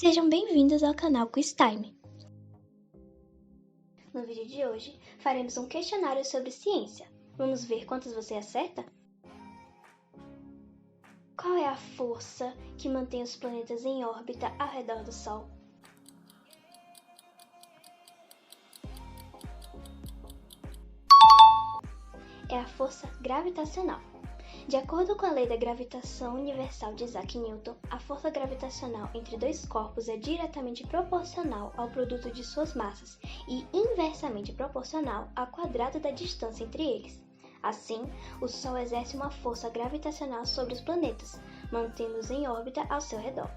Sejam bem-vindos ao canal QuizTime. No vídeo de hoje, faremos um questionário sobre ciência. Vamos ver quantos você acerta? Qual é a força que mantém os planetas em órbita ao redor do Sol? É a força gravitacional. De acordo com a lei da gravitação universal de Isaac Newton, a força gravitacional entre dois corpos é diretamente proporcional ao produto de suas massas e inversamente proporcional ao quadrado da distância entre eles. Assim, o Sol exerce uma força gravitacional sobre os planetas, mantendo-os em órbita ao seu redor.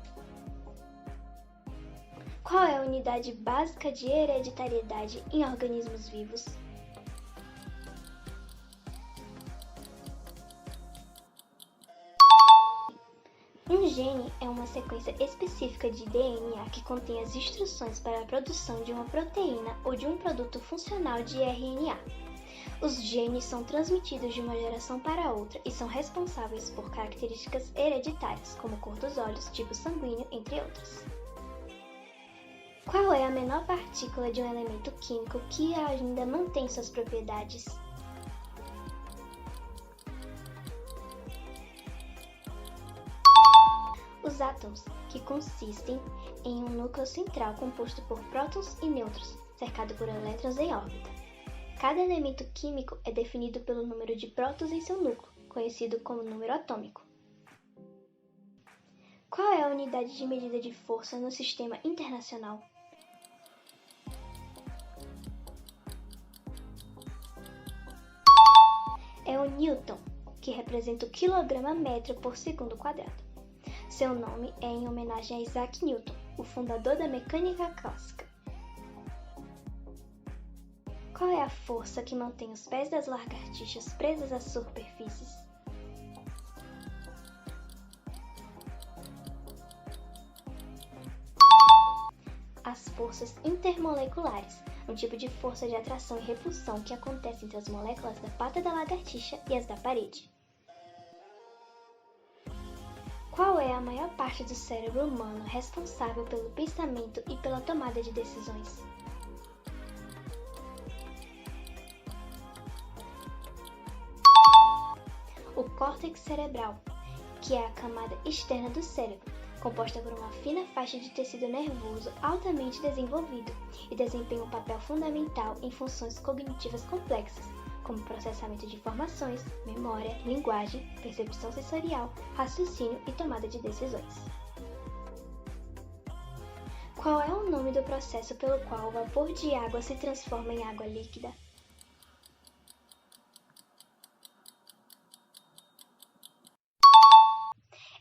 Qual é a unidade básica de hereditariedade em organismos vivos? Um gene é uma sequência específica de DNA que contém as instruções para a produção de uma proteína ou de um produto funcional de RNA. Os genes são transmitidos de uma geração para outra e são responsáveis por características hereditárias, como cor dos olhos, tipo sanguíneo, entre outras. Qual é a menor partícula de um elemento químico que ainda mantém suas propriedades? Os átomos, que consistem em um núcleo central composto por prótons e nêutrons, cercado por elétrons em órbita. Cada elemento químico é definido pelo número de prótons em seu núcleo, conhecido como número atômico. Qual é a unidade de medida de força no sistema internacional? É o Newton, que representa o quilograma-metro por segundo quadrado. Seu nome é em homenagem a Isaac Newton, o fundador da mecânica clássica. Qual é a força que mantém os pés das lagartixas presos às superfícies? As forças intermoleculares, um tipo de força de atração e repulsão que acontece entre as moléculas da pata da lagartixa e as da parede. Qual é a maior parte do cérebro humano responsável pelo pensamento e pela tomada de decisões? O córtex cerebral, que é a camada externa do cérebro, composta por uma fina faixa de tecido nervoso altamente desenvolvido e desempenha um papel fundamental em funções cognitivas complexas, como processamento de informações, memória, linguagem, percepção sensorial, raciocínio e tomada de decisões. Qual é o nome do processo pelo qual o vapor de água se transforma em água líquida?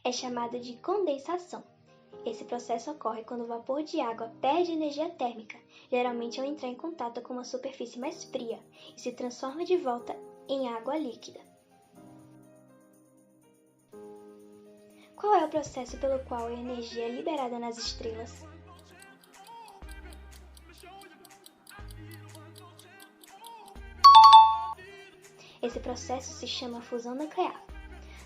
É chamado de condensação. Esse processo ocorre quando o vapor de água perde energia térmica, geralmente ao entrar em contato com uma superfície mais fria, e se transforma de volta em água líquida. Qual é o processo pelo qual a energia é liberada nas estrelas? Esse processo se chama fusão nuclear.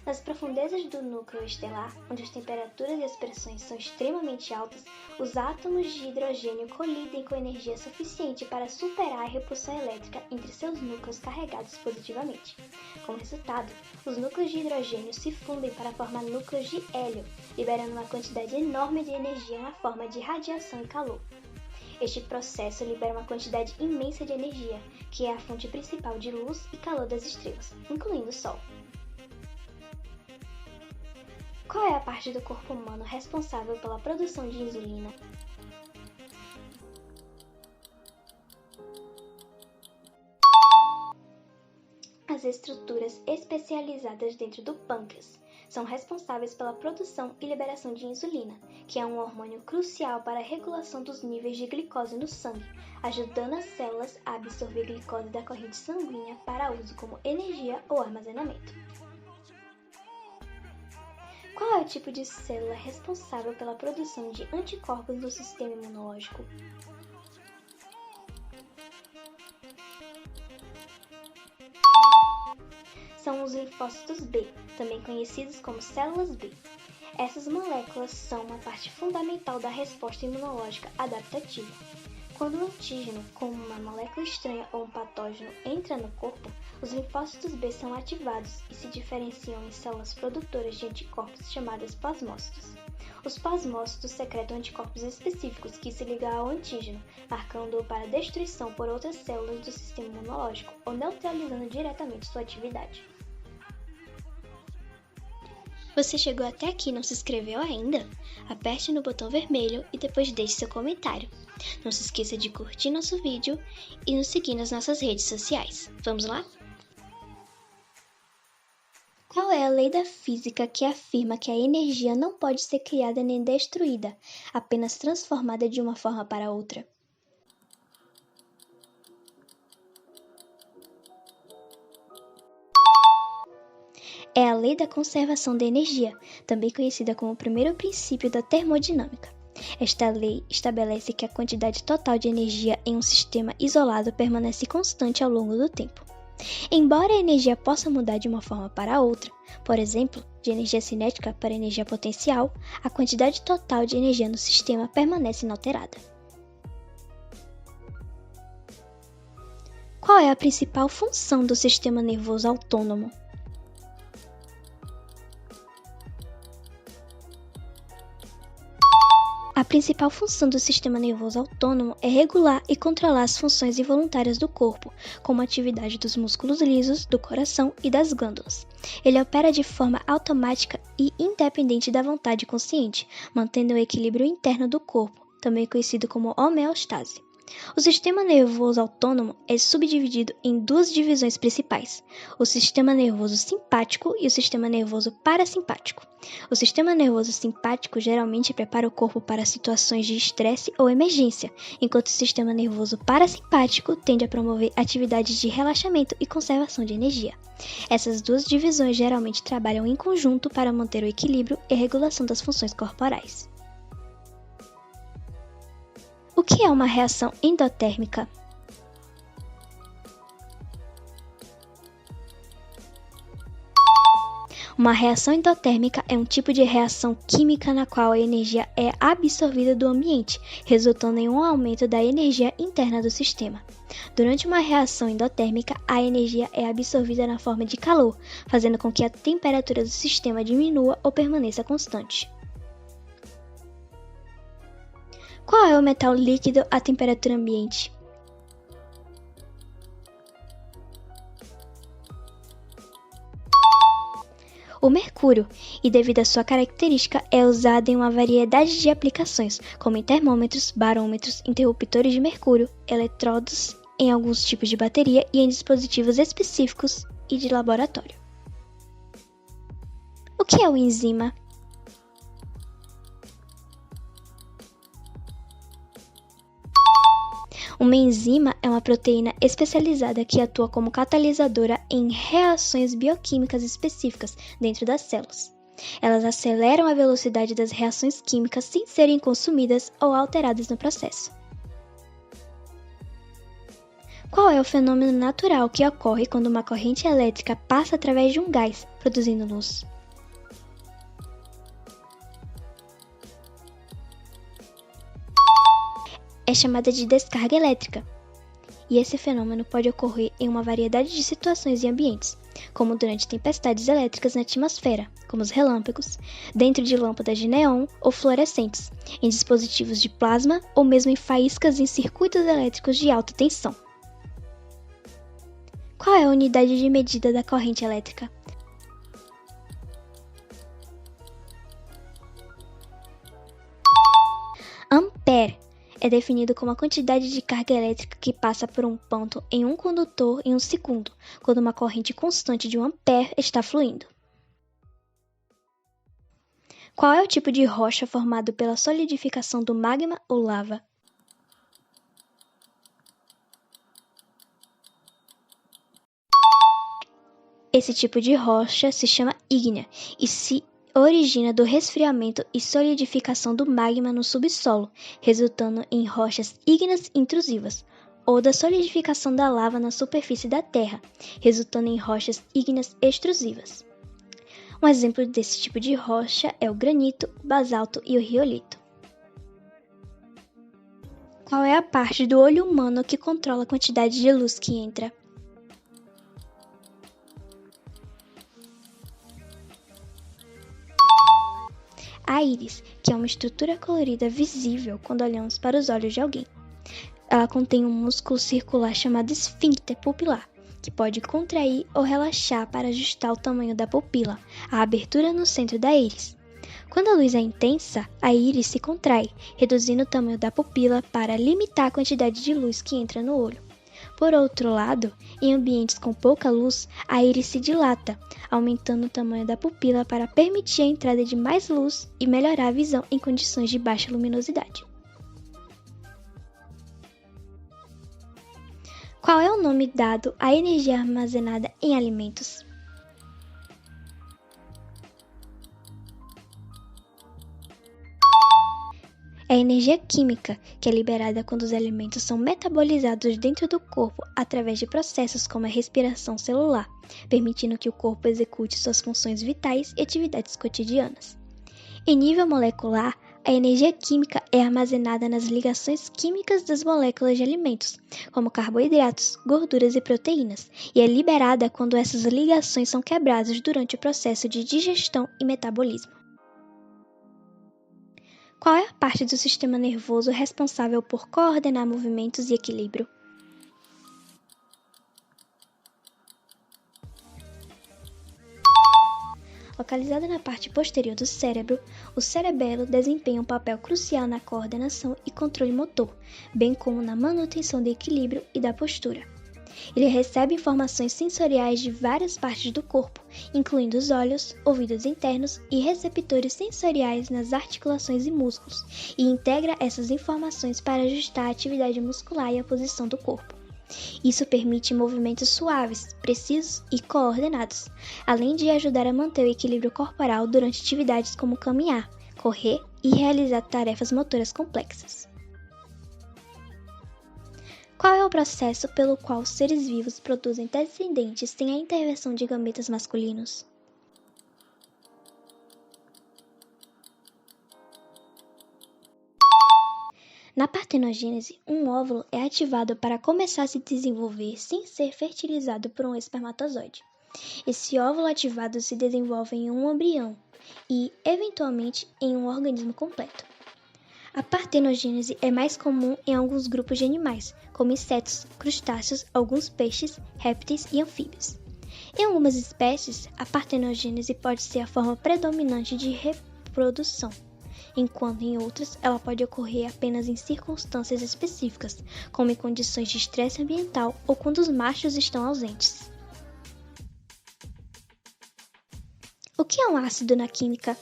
Nas profundezas do núcleo estelar, onde as temperaturas e as pressões são extremamente altas, os átomos de hidrogênio colidem com energia suficiente para superar a repulsão elétrica entre seus núcleos carregados positivamente. Como resultado, os núcleos de hidrogênio se fundem para formar núcleos de hélio, liberando uma quantidade enorme de energia na forma de radiação e calor. Este processo libera uma quantidade imensa de energia, que é a fonte principal de luz e calor das estrelas, incluindo o Sol. Qual é a parte do corpo humano responsável pela produção de insulina? As estruturas especializadas dentro do pâncreas são responsáveis pela produção e liberação de insulina, que é um hormônio crucial para a regulação dos níveis de glicose no sangue, ajudando as células a absorver glicose da corrente sanguínea para uso como energia ou armazenamento. Qual é o tipo de célula responsável pela produção de anticorpos no sistema imunológico? São os linfócitos B, também conhecidos como células B. Essas moléculas são uma parte fundamental da resposta imunológica adaptativa. Quando um antígeno, como uma molécula estranha ou um patógeno, entra no corpo, os linfócitos B são ativados e se diferenciam em células produtoras de anticorpos chamadas plasmócitos. Os plasmócitos secretam anticorpos específicos que se ligam ao antígeno, marcando-o para destruição por outras células do sistema imunológico ou neutralizando diretamente sua atividade. Você chegou até aqui e não se inscreveu ainda? Aperte no botão vermelho e depois deixe seu comentário. Não se esqueça de curtir nosso vídeo e nos seguir nas nossas redes sociais. Vamos lá? Qual é a lei da física que afirma que a energia não pode ser criada nem destruída, apenas transformada de uma forma para outra? É a lei da conservação da energia, também conhecida como o primeiro princípio da termodinâmica. Esta lei estabelece que a quantidade total de energia em um sistema isolado permanece constante ao longo do tempo. Embora a energia possa mudar de uma forma para outra, por exemplo, de energia cinética para energia potencial, a quantidade total de energia no sistema permanece inalterada. Qual é a principal função do sistema nervoso autônomo? A principal função do sistema nervoso autônomo é regular e controlar as funções involuntárias do corpo, como a atividade dos músculos lisos, do coração e das glândulas. Ele opera de forma automática e independente da vontade consciente, mantendo o equilíbrio interno do corpo, também conhecido como homeostase. O sistema nervoso autônomo é subdividido em duas divisões principais: o sistema nervoso simpático e o sistema nervoso parasimpático. O sistema nervoso simpático geralmente prepara o corpo para situações de estresse ou emergência, enquanto o sistema nervoso parasimpático tende a promover atividades de relaxamento e conservação de energia. Essas duas divisões geralmente trabalham em conjunto para manter o equilíbrio e regulação das funções corporais. O que é uma reação endotérmica? Uma reação endotérmica é um tipo de reação química na qual a energia é absorvida do ambiente, resultando em um aumento da energia interna do sistema. Durante uma reação endotérmica, a energia é absorvida na forma de calor, fazendo com que a temperatura do sistema diminua ou permaneça constante. Qual é o metal líquido à temperatura ambiente? O mercúrio, e devido à sua característica, é usado em uma variedade de aplicações, como em termômetros, barômetros, interruptores de mercúrio, eletrodos em alguns tipos de bateria e em dispositivos específicos e de laboratório. O que é o enzima? Uma enzima é uma proteína especializada que atua como catalisadora em reações bioquímicas específicas dentro das células. Elas aceleram a velocidade das reações químicas sem serem consumidas ou alteradas no processo. Qual é o fenômeno natural que ocorre quando uma corrente elétrica passa através de um gás, produzindo luz? É chamada de descarga elétrica, e esse fenômeno pode ocorrer em uma variedade de situações e ambientes, como durante tempestades elétricas na atmosfera, como os relâmpagos, dentro de lâmpadas de neon ou fluorescentes, em dispositivos de plasma ou mesmo em faíscas em circuitos elétricos de alta tensão. Qual é a unidade de medida da corrente elétrica? Ampere é definido como a quantidade de carga elétrica que passa por um ponto em um condutor em um segundo, quando uma corrente constante de 1 ampere está fluindo. Qual é o tipo de rocha formado pela solidificação do magma ou lava? Esse tipo de rocha se chama ígnea e se origina do resfriamento e solidificação do magma no subsolo, resultando em rochas ígneas intrusivas, ou da solidificação da lava na superfície da Terra, resultando em rochas ígneas extrusivas. Um exemplo desse tipo de rocha é o granito, o basalto e o riolito. Qual é a parte do olho humano que controla a quantidade de luz que entra? A íris, que é uma estrutura colorida visível quando olhamos para os olhos de alguém. Ela contém um músculo circular chamado esfíncter pupilar, que pode contrair ou relaxar para ajustar o tamanho da pupila, a abertura no centro da íris. Quando a luz é intensa, a íris se contrai, reduzindo o tamanho da pupila para limitar a quantidade de luz que entra no olho. Por outro lado, em ambientes com pouca luz, a íris se dilata, aumentando o tamanho da pupila para permitir a entrada de mais luz e melhorar a visão em condições de baixa luminosidade. Qual é o nome dado à energia armazenada em alimentos? É a energia química, que é liberada quando os alimentos são metabolizados dentro do corpo através de processos como a respiração celular, permitindo que o corpo execute suas funções vitais e atividades cotidianas. Em nível molecular, a energia química é armazenada nas ligações químicas das moléculas de alimentos, como carboidratos, gorduras e proteínas, e é liberada quando essas ligações são quebradas durante o processo de digestão e metabolismo. Qual é a parte do sistema nervoso responsável por coordenar movimentos e equilíbrio? Localizada na parte posterior do cérebro, o cerebelo desempenha um papel crucial na coordenação e controle motor, bem como na manutenção do equilíbrio e da postura. Ele recebe informações sensoriais de várias partes do corpo, incluindo os olhos, ouvidos internos e receptores sensoriais nas articulações e músculos, e integra essas informações para ajustar a atividade muscular e a posição do corpo. Isso permite movimentos suaves, precisos e coordenados, além de ajudar a manter o equilíbrio corporal durante atividades como caminhar, correr e realizar tarefas motoras complexas. Qual é o processo pelo qual os seres vivos produzem descendentes sem a intervenção de gametas masculinos? Na partenogênese, um óvulo é ativado para começar a se desenvolver sem ser fertilizado por um espermatozoide. Esse óvulo ativado se desenvolve em um embrião e, eventualmente, em um organismo completo. A partenogênese é mais comum em alguns grupos de animais, como insetos, crustáceos, alguns peixes, répteis e anfíbios. Em algumas espécies, a partenogênese pode ser a forma predominante de reprodução, enquanto em outras ela pode ocorrer apenas em circunstâncias específicas, como em condições de estresse ambiental ou quando os machos estão ausentes. O que é um ácido na química?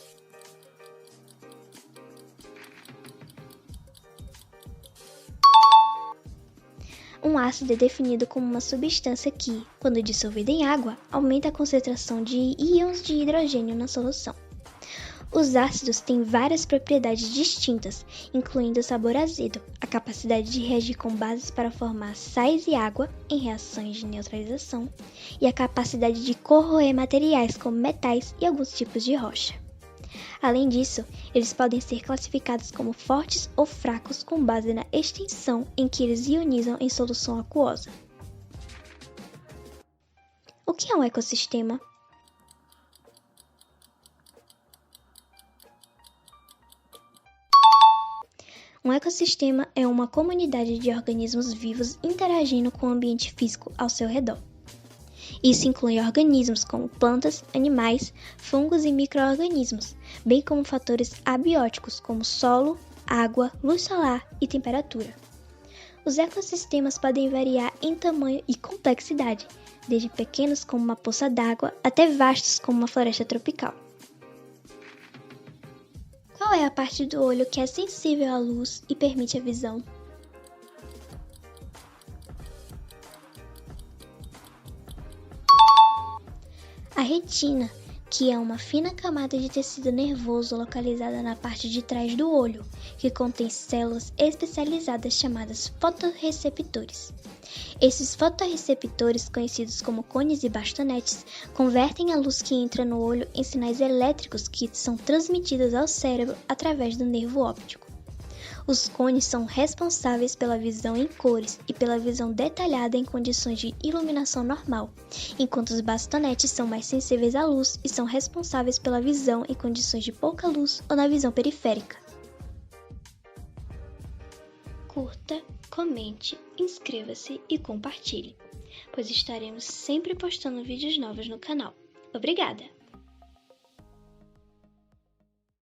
Um ácido é definido como uma substância que, quando dissolvida em água, aumenta a concentração de íons de hidrogênio na solução. Os ácidos têm várias propriedades distintas, incluindo o sabor azedo, a capacidade de reagir com bases para formar sais e água em reações de neutralização, e a capacidade de corroer materiais como metais e alguns tipos de rocha. Além disso, eles podem ser classificados como fortes ou fracos com base na extensão em que eles ionizam em solução aquosa. O que é um ecossistema? Um ecossistema é uma comunidade de organismos vivos interagindo com o ambiente físico ao seu redor. Isso inclui organismos como plantas, animais, fungos e micro-organismos, bem como fatores abióticos como solo, água, luz solar e temperatura. Os ecossistemas podem variar em tamanho e complexidade, desde pequenos como uma poça d'água até vastos como uma floresta tropical. Qual é a parte do olho que é sensível à luz e permite a visão? A retina, que é uma fina camada de tecido nervoso localizada na parte de trás do olho, que contém células especializadas chamadas fotorreceptores. Esses fotorreceptores, conhecidos como cones e bastonetes, convertem a luz que entra no olho em sinais elétricos que são transmitidos ao cérebro através do nervo óptico. Os cones são responsáveis pela visão em cores e pela visão detalhada em condições de iluminação normal, enquanto os bastonetes são mais sensíveis à luz e são responsáveis pela visão em condições de pouca luz ou na visão periférica. Curta, comente, inscreva-se e compartilhe, pois estaremos sempre postando vídeos novos no canal. Obrigada!